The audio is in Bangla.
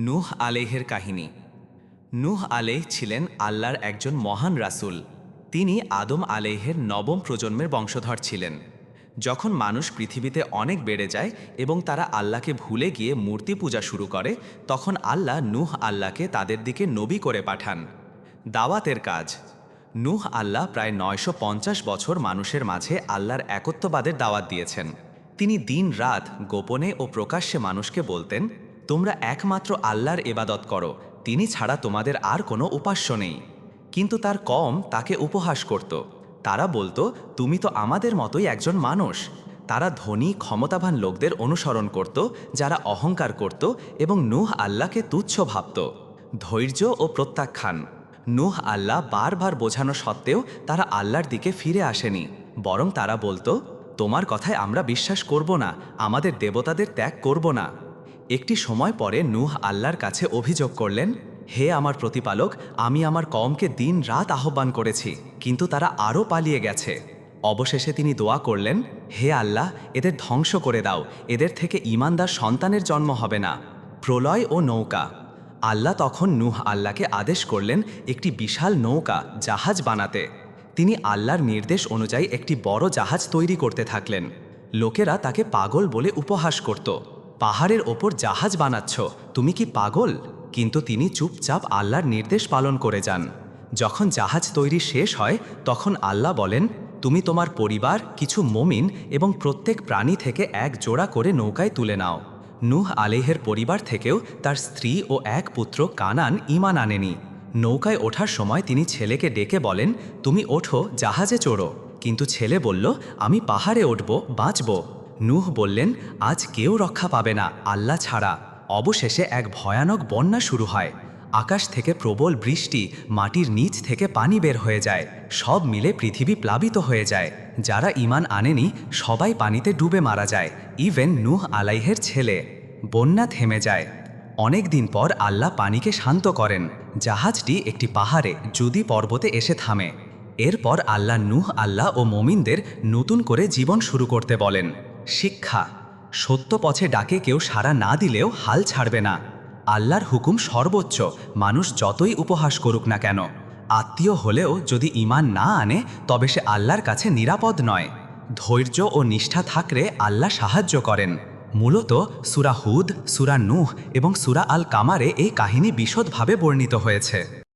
নূহ আলাইহের কাহিনী। নূহ আলাইহ ছিলেন আল্লাহর একজন মহান রাসূল। তিনি আদম আলাইহের নবম প্রজন্মের বংশধর ছিলেন। যখন মানুষ পৃথিবীতে অনেক বেড়ে যায় এবং তারা আল্লাহকে ভুলে গিয়ে মূর্তি পূজা শুরু করে, তখন আল্লাহ নূহ আল্লাহকে তাদের দিকে নবী করে পাঠান। দাওয়াতের কাজ। নূহ আল্লাহ প্রায় ৯৫০ বছর মানুষের মাঝে আল্লাহর একত্ববাদের দাওয়াত দিয়েছেন। তিনি দিন রাত গোপনে ও প্রকাশ্যে মানুষকে বলতেন, তোমরা একমাত্র আল্লাহর ইবাদত করো, তিনি ছাড়া তোমাদের আর কোনো উপাস্য নেই। কিন্তু তার কওম তাকে উপহাস করত। তারা বলতো, তুমি তো আমাদের মতোই একজন মানুষ। তারা ধনী ক্ষমতাবান লোকদের অনুসরণ করত, যারা অহংকার করত এবং নূহ আল্লাহকে তুচ্ছ ভাবত। ধৈর্য ও প্রত্যাখ্যান। নূহ আল্লাহ বারবার বোঝানো সত্ত্বেও তারা আল্লাহর দিকে ফিরে আসেনি, বরং তারা বলতো, তোমার কথায় আমরা বিশ্বাস করব না, আমাদের দেবতাদের ত্যাগ করব না। একটি সময় পরে নূহ আল্লাহর কাছে অভিযোগ করলেন, হে আমার প্রতিপালক, আমি আমার কওমকে দিন রাত আহ্বান করেছি, কিন্তু তারা আরও পালিয়ে গেছে। অবশেষে তিনি দোয়া করলেন, হে আল্লাহ, এদের ধ্বংস করে দাও, এদের থেকে ঈমানদার সন্তানের জন্ম হবে না। প্রলয় ও নৌকা। আল্লাহ তখন নূহ আল্লাহকে আদেশ করলেন একটি বিশাল নৌকা জাহাজ বানাতে। তিনি আল্লাহর নির্দেশ অনুযায়ী একটি বড় জাহাজ তৈরি করতে থাকলেন। লোকেরা তাকে পাগল বলে উপহাস করত। পাহাড়ের ওপর জাহাজ বানাচ্ছ, তুমি কি পাগল? কিন্তু তিনি চুপচাপ আল্লাহর নির্দেশ পালন করে যান। যখন জাহাজ তৈরি শেষ হয়, তখন আল্লাহ বলেন, তুমি তোমার পরিবার, কিছু মুমিন এবং প্রত্যেক প্রাণী থেকে এক জোড়া করে নৌকায় তুলে নাও। নূহ আলাইহের পরিবার থেকেও তার স্ত্রী ও এক পুত্র কানান ঈমান আনেনি। নৌকায় ওঠার সময় তিনি ছেলেকে ডেকে বলেন, তুমি ওঠো, জাহাজে চড়ো। কিন্তু ছেলে বলল, আমি পাহাড়ে উঠব, বাঁচব। নূহ বললেন, আজ কেউ রক্ষা পাবে না আল্লাহ ছাড়া। অবশেষে এক ভয়ানক বন্যা শুরু হয়। আকাশ থেকে প্রবল বৃষ্টি, মাটির নিচ থেকে পানি বের হয়ে যায়, সব মিলে পৃথিবী প্লাবিত হয়ে যায়। যারা ঈমান আনেনি সবাই পানিতে ডুবে মারা যায়, ইভেন নূহ আলাইহের ছেলে। বন্যা থেমে যায়। অনেক দিন পর আল্লাহ পানিকে শান্ত করেন। জাহাজটি একটি পাহাড়ে জুদি পর্বতে এসে থামে। এরপর আল্লাহ নূহ আল্লাহ ও মুমিনদের নতুন করে জীবন শুরু করতে বলেন। শিক্ষা। সত্য পথে ডাকে কেউ সাড়া না দিলেও হাল ছাড়বে না। আল্লাহর হুকুম সর্বোচ্চ, মানুষ যতই উপহাস করুক না কেন। আত্মীয় হলেও যদি ঈমান না আনে, তবে সে আল্লাহর কাছে নিরাপদ নয়। ধৈর্য ও নিষ্ঠা থাকলে আল্লাহ সাহায্য করেন। মূলত সূরা হুদ, সূরা নূহ এবং সূরা আল কামারে এই কাহিনী বিশদভাবে বর্ণিত হয়েছে।